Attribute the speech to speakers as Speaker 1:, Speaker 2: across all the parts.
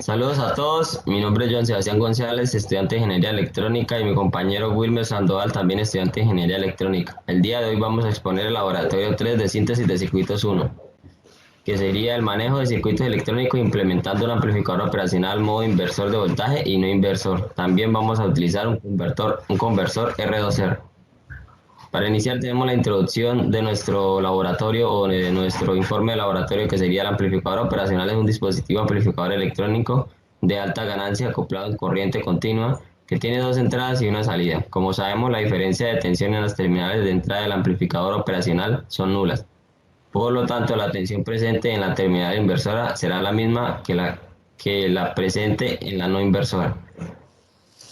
Speaker 1: Saludos a todos, mi nombre es Joan Sebastián González, estudiante de Ingeniería Electrónica y mi compañero Wilmer Sandoval, también estudiante de Ingeniería Electrónica. El día de hoy vamos a exponer el laboratorio 3 de síntesis de circuitos 1, que sería el manejo de circuitos electrónicos implementando un amplificador operacional modo inversor de voltaje y no inversor. También vamos a utilizar un conversor R2R. Para iniciar tenemos la introducción de nuestro laboratorio o de nuestro informe de laboratorio, que sería el amplificador operacional. Es un dispositivo amplificador electrónico de alta ganancia acoplado en corriente continua que tiene dos entradas y una salida. Como sabemos, la diferencia de tensión en las terminales de entrada del amplificador operacional son nulas. Por lo tanto, la tensión presente en la terminal inversora será la misma que la presente en la no inversora.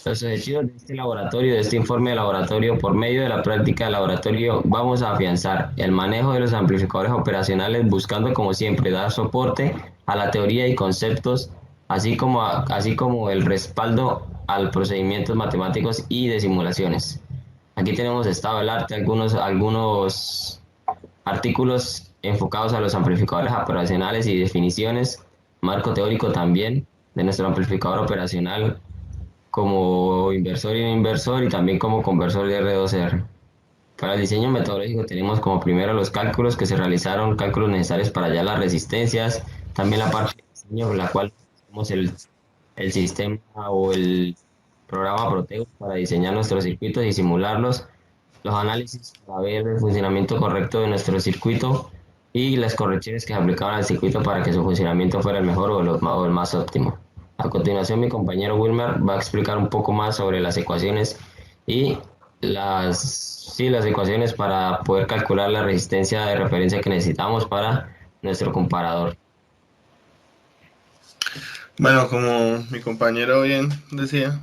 Speaker 1: Los objetivos de este laboratorio, de este informe de laboratorio: por medio de la práctica de laboratorio, vamos a afianzar el manejo de los amplificadores operacionales, buscando como siempre dar soporte a la teoría y conceptos, así como el respaldo a los procedimientos matemáticos y de simulaciones. Aquí tenemos estado del arte, algunos artículos enfocados a los amplificadores operacionales y definiciones, marco teórico también de nuestro amplificador operacional como inversor y no inversor, y también como conversor de R2R. Para el diseño metodológico tenemos como primero los cálculos que se realizaron, cálculos necesarios para hallar las resistencias, también la parte de diseño, en la cual tenemos el sistema o el programa Proteus para diseñar nuestros circuitos y simularlos, los análisis para ver el funcionamiento correcto de nuestro circuito y las correcciones que se aplicaban al circuito para que su funcionamiento fuera el mejor o el más óptimo. A continuación, mi compañero Wilmer va a explicar un poco más sobre las ecuaciones y las ecuaciones para poder calcular la resistencia de referencia que necesitamos para nuestro comparador.
Speaker 2: Bueno, como mi compañero bien decía,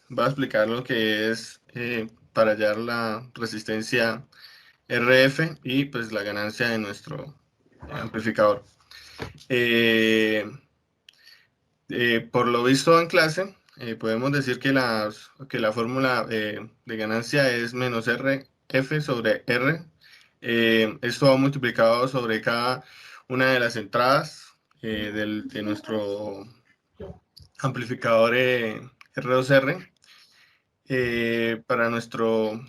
Speaker 2: voy a explicar lo que es para hallar la resistencia RF y pues la ganancia de nuestro amplificador. Eh, por lo visto en clase, podemos decir que la fórmula de ganancia es menos RF sobre R. Esto va multiplicado sobre cada una de las entradas de nuestro amplificador R2R. Para nuestro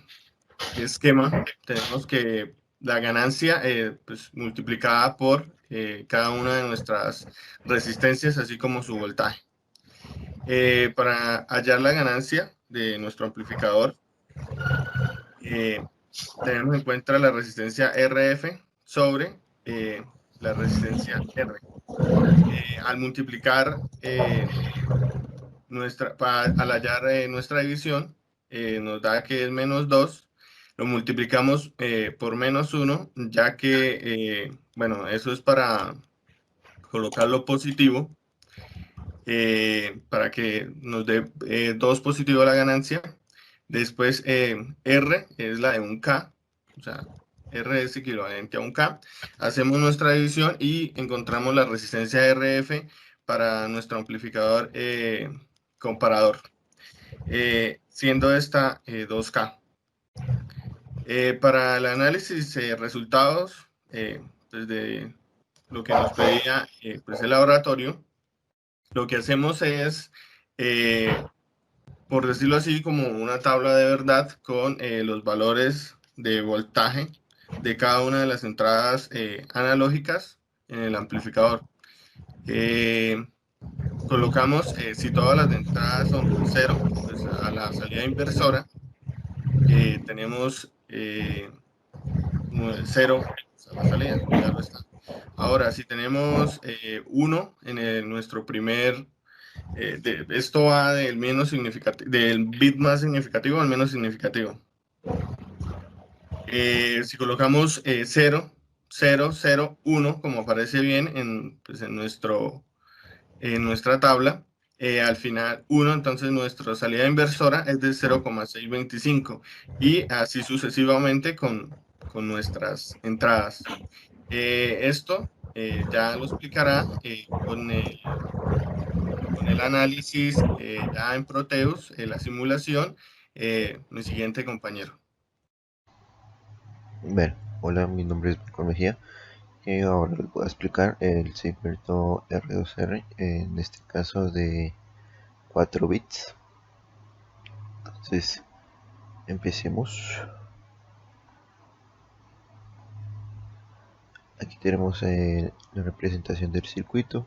Speaker 2: esquema tenemos que la ganancia pues, multiplicada por cada una de nuestras resistencias, así como su voltaje. Para hallar la ganancia de nuestro amplificador, tenemos en cuenta la resistencia RF sobre la resistencia R. Al multiplicar al hallar nuestra división, nos da que es menos 2. Lo multiplicamos por menos 1, ya que, bueno, eso es para colocarlo positivo, para que nos dé 2 positivo la ganancia. Después, R es la de un K, o sea, R es equivalente a un K. Hacemos nuestra división y encontramos la resistencia RF para nuestro amplificador comparador, siendo esta 2K. Para el análisis de resultados, desde lo que nos pedía pues el laboratorio, lo que hacemos es, por decirlo así, como una tabla de verdad con los valores de voltaje de cada una de las entradas analógicas en el amplificador. Colocamos, si todas las entradas son 0, pues a la salida inversora tenemos 0 a la salida, claro está. Ahora, si tenemos 1 en nuestro primer, esto va del del bit más significativo al menos significativo. Si colocamos 0, 0, 0, 1, como aparece bien pues en nuestra tabla, al final 1, entonces nuestra salida inversora es de 0,625 y así sucesivamente con nuestras entradas. Esto ya lo explicará con el análisis ya en Proteus, la simulación, mi siguiente compañero.
Speaker 3: Bueno, hola, mi nombre es Marco Mejía. Ahora les voy a explicar el circuito R2R, en este caso de 4 bits. Entonces empecemos. Aquí tenemos la representación del circuito,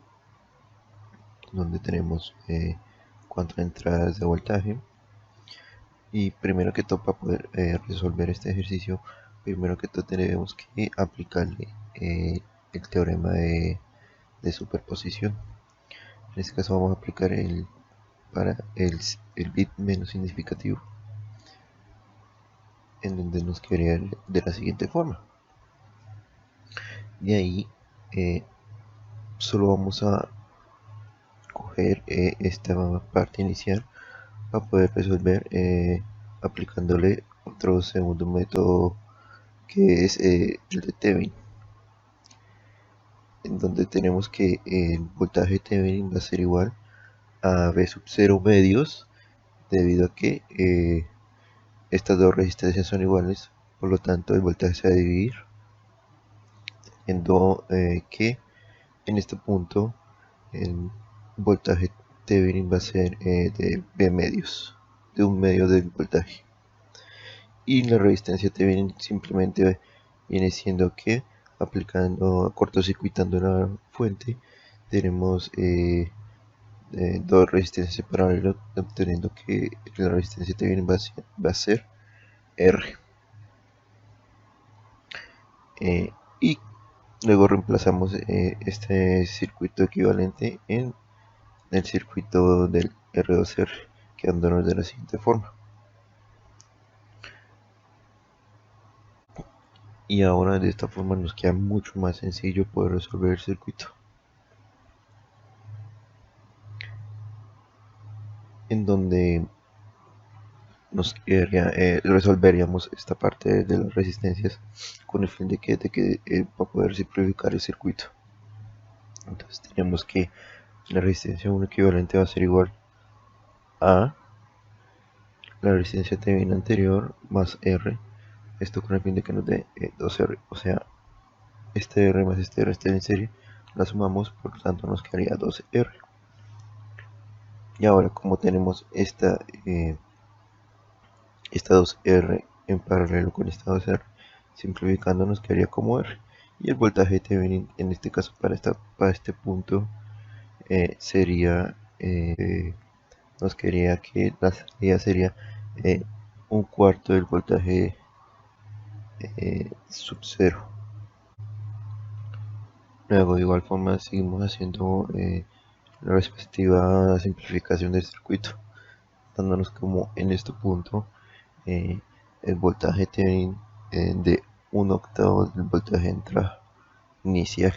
Speaker 3: donde tenemos 4 entradas de voltaje. Y primero que todo, para poder resolver este ejercicio, primero que todo tenemos que aplicarle el teorema de superposición. En este caso vamos a aplicar para el bit menos significativo, en donde nos quedaría de la siguiente forma. De ahí solo vamos a coger esta parte inicial para poder resolver aplicándole otro segundo método, que es el de Thevenin, en donde tenemos que el voltaje Thevenin va a ser igual a V sub 0 medios, debido a que estas dos resistencias son iguales. Por lo tanto, el voltaje se va a dividir, teniendo que en este punto el voltaje Thevenin va a ser de V medios, de un medio del voltaje. Y la resistencia Thevenin simplemente viene siendo que, aplicando, cortocircuitando la fuente, tenemos dos resistencias paralelas, obteniendo que la resistencia Thevenin va a ser R. Y luego reemplazamos este circuito equivalente en el circuito del R2R, quedándonos de la siguiente forma. Y ahora de esta forma nos queda mucho más sencillo poder resolver el circuito, en donde nos resolveríamos esta parte de las resistencias con el fin de que para poder simplificar el circuito. Entonces tenemos que la resistencia 1 equivalente va a ser igual a la resistencia Thevenin anterior más R, esto con el fin de que nos dé 2R, o sea, este R más este R está en serie, la sumamos, por lo tanto nos quedaría 2R. Y ahora, como tenemos esta 2R en paralelo con esta 2R, simplificando nos quedaría como R. Y el voltaje de Thevenin, en este caso para este punto, sería, nos quedaría que la salida sería un cuarto del voltaje sub 0. Luego, de igual forma, seguimos haciendo la respectiva simplificación del circuito, dándonos como en este punto el voltaje Thevenin de 1/8 del voltaje de entrada inicial.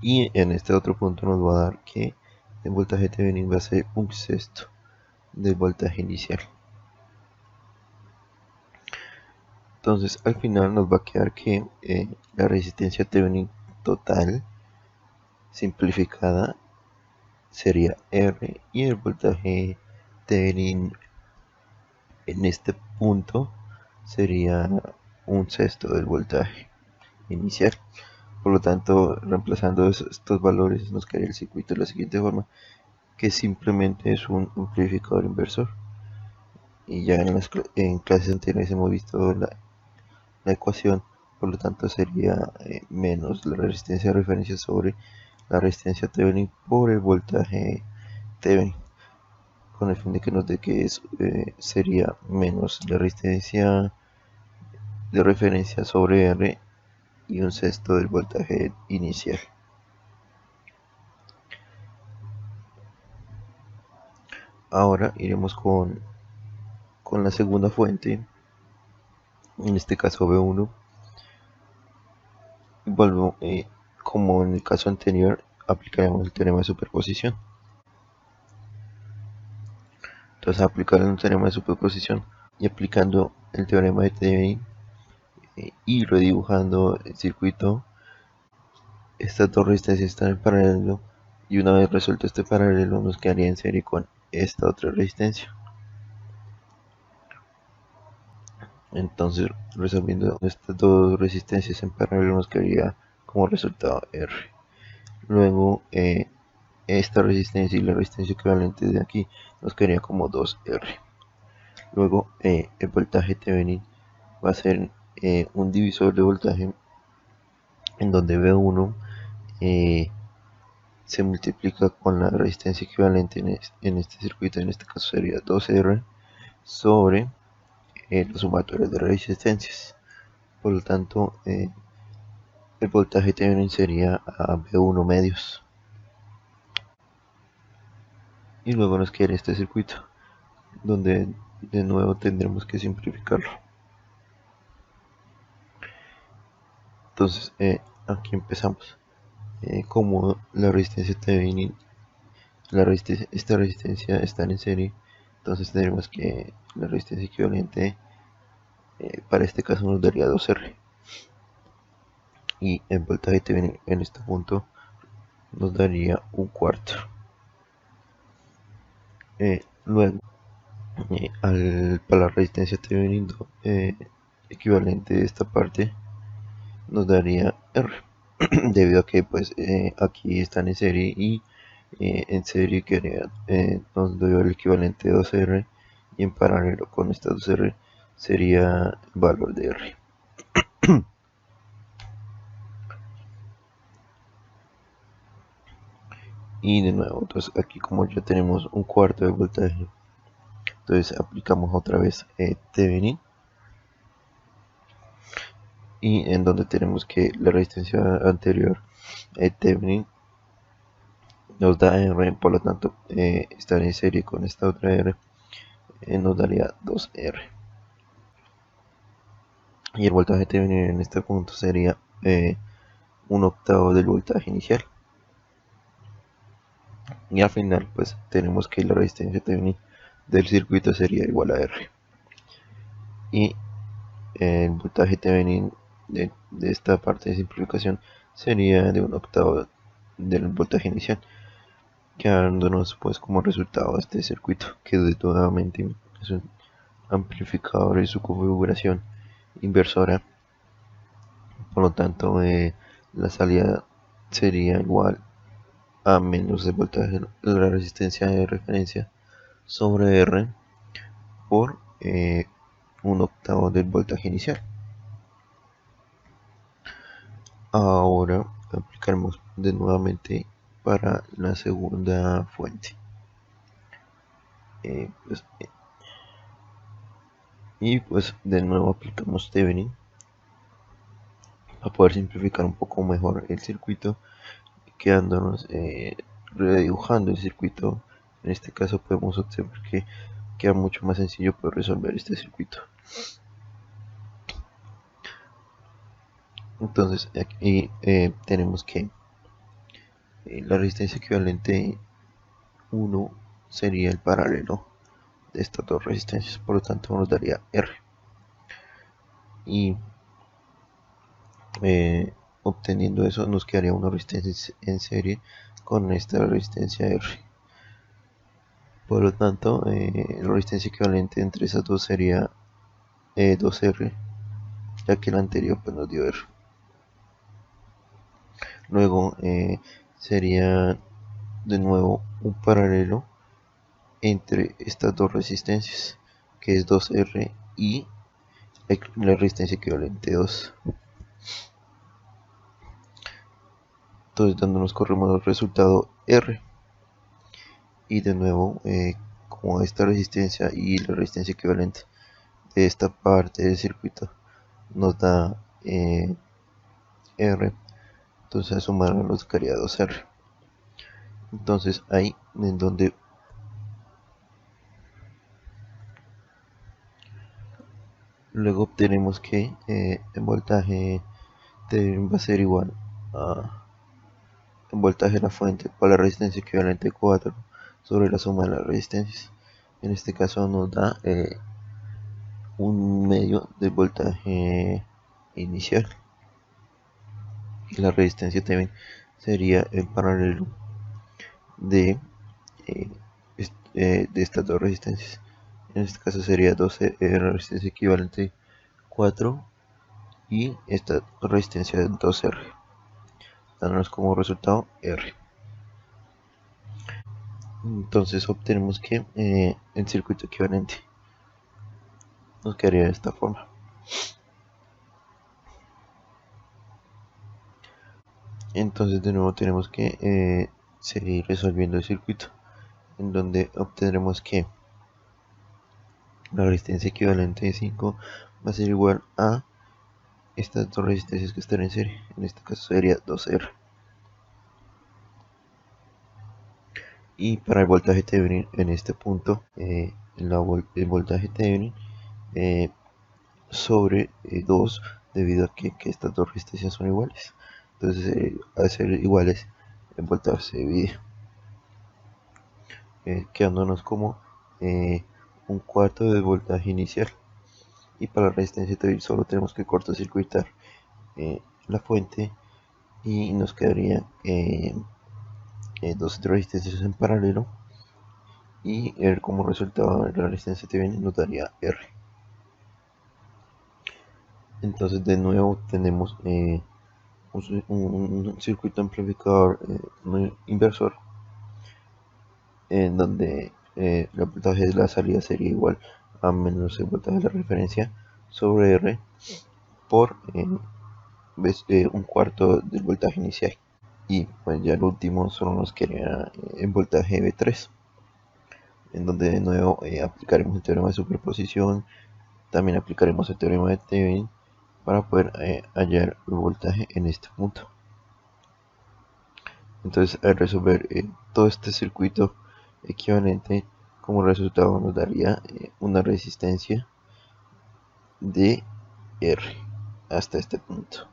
Speaker 3: Y en este otro punto nos va a dar que el voltaje Thevenin va a ser 1/6 del voltaje inicial. Entonces al final nos va a quedar que la resistencia Thevenin total simplificada sería R, y el voltaje Thevenin en este punto sería 1/6 del voltaje inicial. Por lo tanto, reemplazando estos valores, nos quedaría el circuito de la siguiente forma, que simplemente es un amplificador inversor. Y ya en clases anteriores hemos visto la ecuación, por lo tanto sería menos la resistencia de referencia sobre la resistencia Thevenin por el voltaje Thevenin, con el fin de que nos dé que sería menos la resistencia de referencia sobre R y 1/6 del voltaje inicial. Ahora iremos con la segunda fuente, en este caso V1. Vuelvo, como en el caso anterior, aplicaremos el teorema de superposición. Entonces, aplicar el teorema de superposición y aplicando el teorema de Thevenin y redibujando el circuito, estas dos resistencias están en paralelo, y una vez resuelto este paralelo nos quedaría en serie con esta otra resistencia. Entonces, resolviendo estas dos resistencias en paralelo nos quedaría como resultado R. Luego, esta resistencia y la resistencia equivalente de aquí nos quedaría como 2R. Luego, el voltaje Thevenin va a ser un divisor de voltaje en donde V1 se multiplica con la resistencia equivalente en este circuito, en este caso sería 2R sobre los sumatorios de resistencias. Por lo tanto, el voltaje Thevenin sería a V1 medios. Y luego nos queda este circuito, donde de nuevo tendremos que simplificarlo. Entonces, aquí empezamos. Como la resistencia Thevenin, esta resistencia está en serie, entonces tendremos que la resistencia equivalente para este caso nos daría 2R. Y el voltaje Thevenin en este punto nos daría un cuarto. Luego, para la resistencia Thevenin equivalente de esta parte nos daría R, debido a que pues aquí están en serie y en serie nos dio el equivalente de 2R y en paralelo con esta 2R sería el valor de R. Y de nuevo, entonces aquí como ya tenemos un cuarto de voltaje, entonces aplicamos otra vez Thevenin, y en donde tenemos que la resistencia anterior Thevenin nos da R, por lo tanto estar en serie con esta otra R nos daría 2R. Y el voltaje Thevenin en este punto sería un octavo del voltaje inicial. Y al final pues tenemos que la resistencia Thevenin del circuito sería igual a R. Y el voltaje Thevenin de esta parte de simplificación sería de un octavo del voltaje inicial, quedándonos pues como resultado este circuito, que nuevamente es un amplificador y su configuración inversora. Por lo tanto, la salida sería igual a menos el voltaje, la resistencia de referencia sobre R por un octavo del voltaje inicial. Ahora aplicaremos de nuevamente para la segunda fuente. Y pues de nuevo aplicamos Thevenin para poder simplificar un poco mejor el circuito, quedándonos redibujando el circuito. En este caso podemos observar que queda mucho más sencillo poder resolver este circuito. Entonces aquí tenemos que la resistencia equivalente 1 sería el paralelo de estas dos resistencias, por lo tanto nos daría R. Y obteniendo eso nos quedaría una resistencia en serie con esta resistencia R. Por lo tanto, la resistencia equivalente entre esas dos sería 2R, ya que la anterior pues nos dio R. Luego sería de nuevo un paralelo entre estas dos resistencias, que es 2R y la resistencia equivalente 2. Entonces dándonos corremos el resultado R. Y de nuevo, como esta resistencia y la resistencia equivalente de esta parte del circuito nos da R, entonces a sumar nos quedaría 2R. Entonces ahí en donde luego obtenemos que el voltaje va a ser igual a el voltaje de la fuente por la resistencia equivalente 4 sobre la suma de las resistencias. En este caso nos da un medio del voltaje inicial, y la resistencia también sería el paralelo de estas dos resistencias. En este caso sería 12 la resistencia equivalente 4 y esta resistencia de 2R, dándonos como resultado R. Entonces obtenemos que el circuito equivalente nos quedaría de esta forma. Entonces de nuevo tenemos que seguir resolviendo el circuito, en donde obtendremos que la resistencia equivalente de 5 va a ser igual a estas dos resistencias que están en serie. En este caso sería 2R. Y para el voltaje Thevenin en este punto, el voltaje Thevenin sobre 2, debido a que estas dos resistencias son iguales. Entonces al ser iguales, el voltaje se divide, quedándonos como un cuarto del voltaje inicial. Y para la resistencia Thevenin solo tenemos que cortocircuitar la fuente y nos quedaría dos resistencias en paralelo, y como resultado de la resistencia Thevenin nos daría R. Entonces de nuevo tenemos un circuito amplificador inversor, en donde el voltaje de la salida sería igual a menos el voltaje de la referencia sobre R por un cuarto del voltaje inicial. Y pues ya el último solo nos quedaría el voltaje V3, en donde de nuevo aplicaremos el teorema de superposición. También aplicaremos el teorema de Thevenin para poder hallar el voltaje en este punto. Entonces al resolver todo este circuito equivalente, como resultado nos daría una resistencia de R hasta este punto.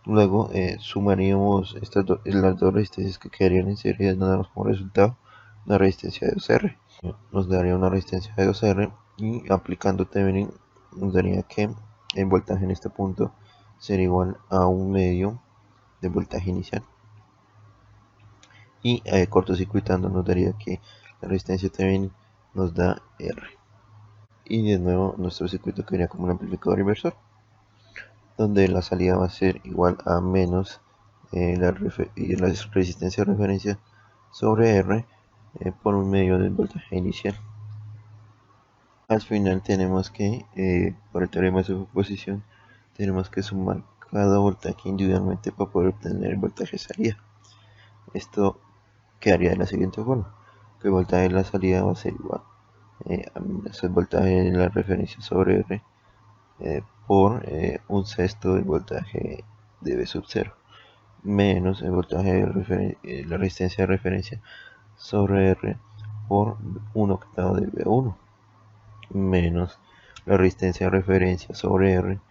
Speaker 3: Luego sumaríamos las dos resistencias que quedarían en serie, dándonos como resultado una resistencia de 2R. Nos daría una resistencia de 2R, y aplicando Thevenin nos daría que el voltaje en este punto sería igual a un medio de voltaje inicial. Y cortocircuitando nos daría que la resistencia Thevenin nos da R. Y de nuevo nuestro circuito quedaría como un amplificador inversor, donde la salida va a ser igual a menos la resistencia de referencia sobre R por un medio del voltaje inicial. Al final tenemos que, por el teorema de superposición, tenemos que sumar cada voltaje individualmente para poder obtener el voltaje de salida. Esto quedaría de la siguiente forma, que el voltaje de la salida va a ser igual a menos el voltaje de la referencia sobre R por un sexto del voltaje de V sub 0, menos el voltaje de la resistencia de referencia sobre R por un octavo de V1, menos la resistencia de referencia sobre R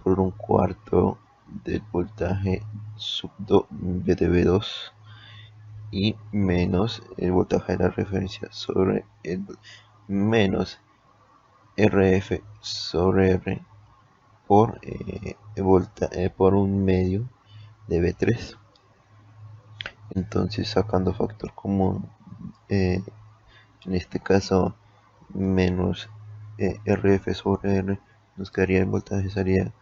Speaker 3: por un cuarto del voltaje de V2, y menos el voltaje de la referencia sobre menos RF sobre R por, por un medio de V3. Entonces, sacando factor común, en este caso menos RF sobre R, nos quedaría el voltaje de salida,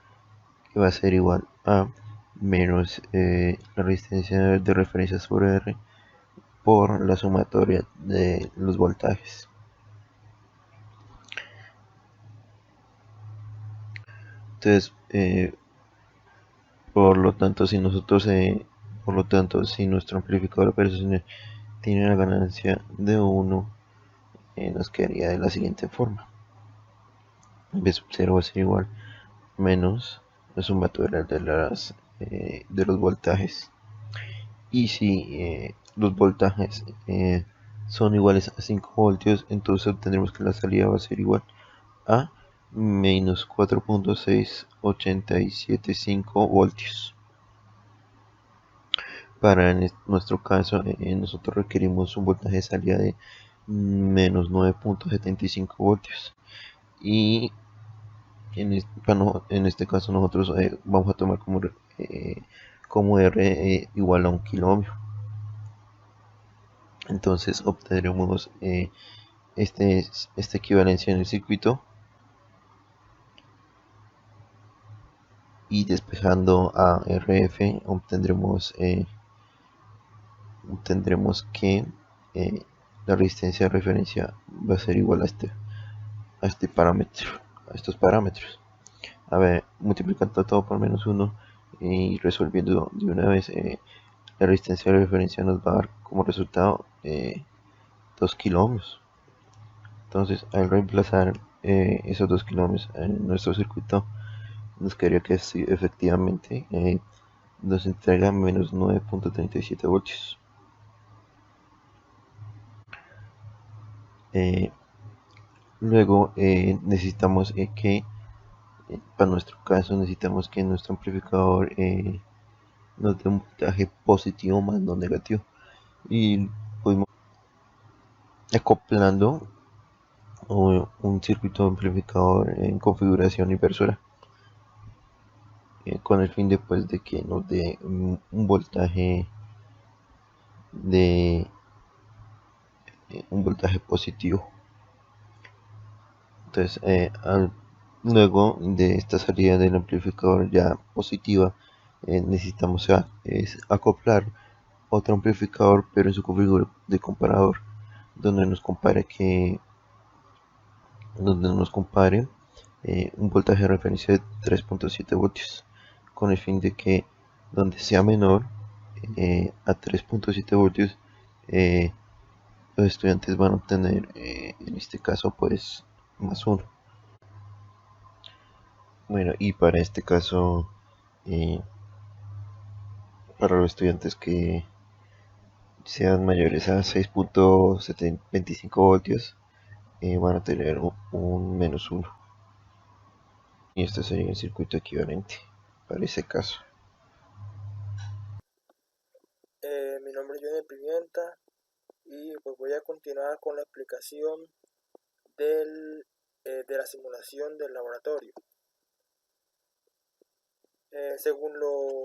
Speaker 3: que va a ser igual a menos la resistencia de referencia sobre R por la sumatoria de los voltajes. Entonces, por lo tanto, si nuestro amplificador operacional tiene la ganancia de 1, nos quedaría de la siguiente forma: V sub 0 va a ser igual menos la sumatoria de los voltajes. Y si los voltajes son iguales a 5 voltios, entonces obtendremos que la salida va a ser igual a menos 4.6875 voltios. Para nuestro caso, nosotros requerimos un voltaje de salida de menos 9.75 voltios. Y en este caso nosotros vamos a tomar como R igual a 1 kilo ohmio. Entonces obtendremos esta equivalencia en el circuito, y despejando a RF obtendremos que la resistencia de referencia va a ser igual a este parámetro, a estos parámetros. A ver, multiplicando todo por -1 y resolviendo de una vez, la resistencia de referencia nos va a dar como resultado 2 kiloohms. Entonces, al reemplazar esos 2 kiloohms en nuestro circuito, nos quedaría que sí, efectivamente nos entrega menos 9.37 voltios. Luego necesitamos que, para nuestro caso, necesitamos que nuestro amplificador nos dé un voltaje positivo más no negativo. Y podemos acoplando un circuito amplificador en configuración inversora con el fin de que nos dé un voltaje de un voltaje positivo. Entonces luego de esta salida del amplificador ya positiva, necesitamos acoplar otro amplificador pero en su configurador de comparador, donde nos compare un voltaje de referencia de 3.7 voltios, con el fin de que donde sea menor a 3.7 voltios, los estudiantes van a obtener en este caso pues +1. Bueno, y para este caso, para los estudiantes que sean mayores a 6.25 voltios, van a tener un -1. Y este sería el circuito equivalente para ese caso.
Speaker 4: Mi nombre es Johnny Pimienta y pues voy a continuar con la explicación de la simulación del laboratorio. Según lo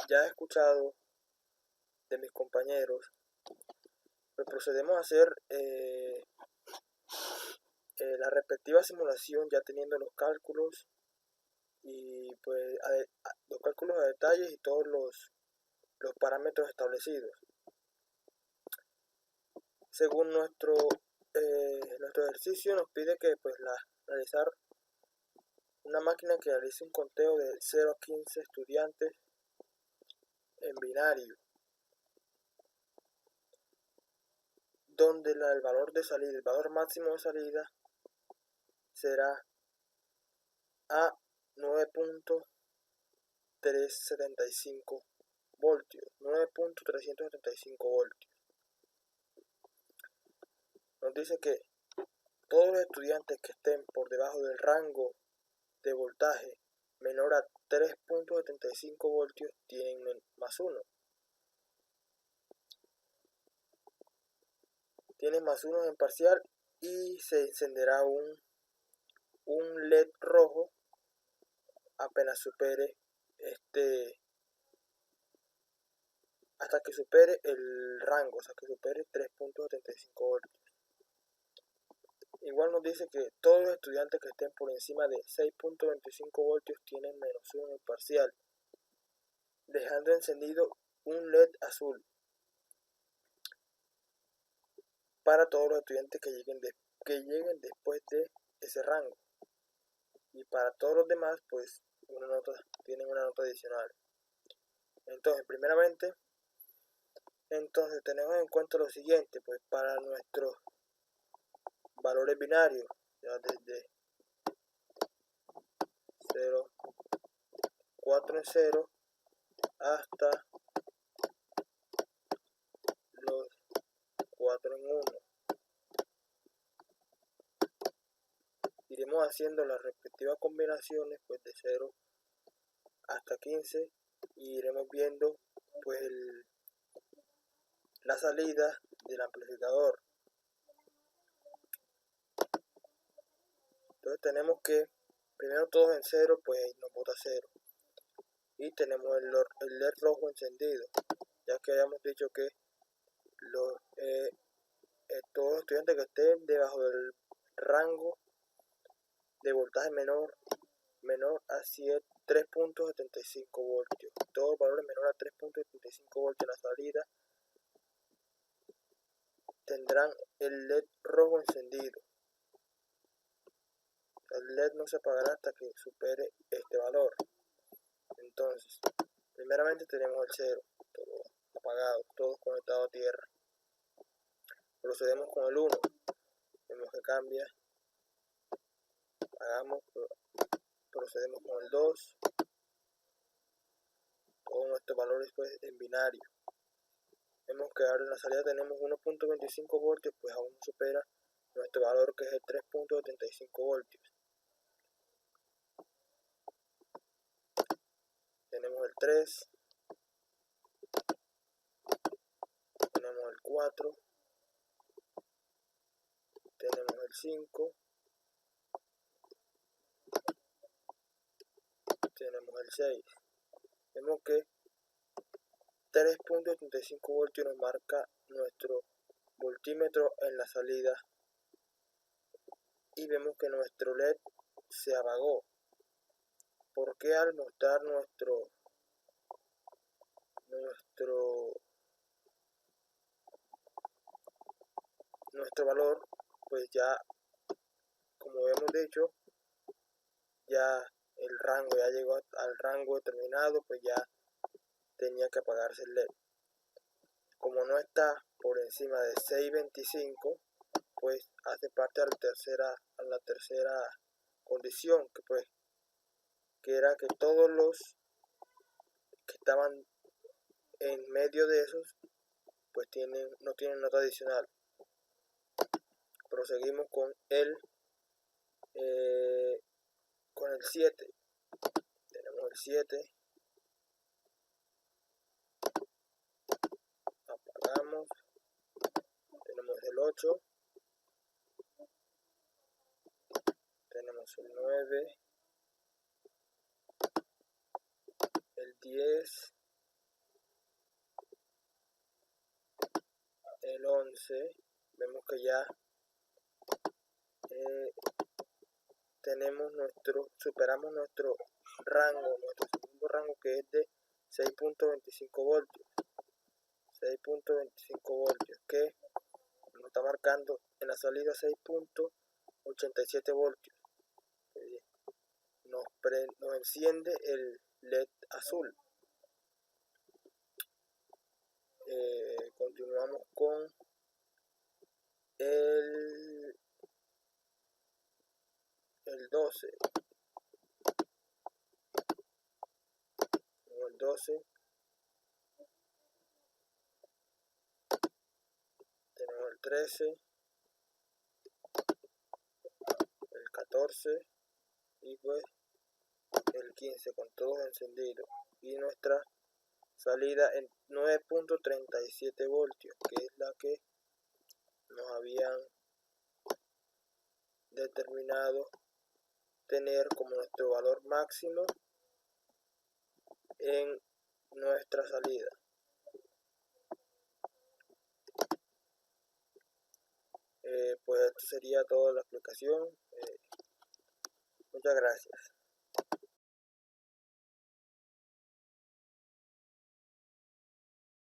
Speaker 4: ya escuchado de mis compañeros, pues procedemos a hacer la respectiva simulación ya teniendo los cálculos y pues los cálculos a detalles y todos los parámetros establecidos. Según nuestro ejercicio nos pide que pues realizar una máquina que realice un conteo de 0 a 15 estudiantes en binario, donde el valor de salida, el valor máximo de salida será a 9.375 voltios, 9.375 voltios. Nos dice que todos los estudiantes que estén por debajo del rango de voltaje menor a 3.75 voltios tienen +1. Tienen +1 en parcial y se encenderá un LED rojo apenas supere hasta que supere el rango, o sea que supere 3.75 voltios. Igual nos dice que todos los estudiantes que estén por encima de 6.25 voltios tienen -1 en parcial, dejando encendido un LED azul para todos los estudiantes que lleguen después de ese rango. Y para todos los demás, pues tienen una nota adicional. Entonces, primeramente, tenemos en cuenta lo siguiente, pues para nuestros valores binarios, ya desde 0, 4 en 0 hasta los 4 en 1. Iremos haciendo las respectivas combinaciones pues de 0 hasta 15 y iremos viendo pues la salida del amplificador. Entonces tenemos que primero todos en 0, pues nos bota 0 y tenemos el LED rojo encendido, ya que habíamos dicho que todos los estudiantes que estén debajo del rango de voltaje menor a 3.75 voltios. Todos los valores menores a 3.75 voltios en la salida tendrán el LED rojo encendido. El LED no se apagará hasta que supere este valor. Entonces, primeramente tenemos el 0, todo apagado, todos conectados a tierra. Procedemos con el 1, vemos que cambia, apagamos, procedemos con el 2, todos nuestros valores pues en binario. Vemos que ahora en la salida tenemos 1.25 voltios, pues aún supera nuestro valor que es el 3.75 voltios. Tenemos el 3, tenemos el 4, tenemos el 5, tenemos el 6. Vemos que 3.75 voltios nos marca nuestro voltímetro en la salida y vemos que nuestro LED se apagó. ¿Por qué? Al mostrar nuestro valor, pues ya, como hemos dicho, ya el rango ya llegó al rango determinado, pues ya tenía que apagarse el LED. Como no está por encima de 6.25, pues hace parte de la tercera condición, que era que todos los que estaban en medio de esos pues no tienen nota adicional. Proseguimos con el 7. Tenemos el 7, apagamos, tenemos el 8, tenemos el 9, el 10, el 11. Vemos que ya superamos nuestro segundo rango, que es de 6.25 voltios. 6.25 voltios, que nos está marcando en la salida 6.87 voltios. Nos enciende el LED azul. Continuamos con el 12. El 12. Tenemos el 13. El 14. Y pues el 15 con todos encendidos. Y nuestra salida en 9.37 voltios, que es la que nos habían determinado tener como nuestro valor máximo en nuestra salida. Pues esto sería toda la explicación. Muchas gracias.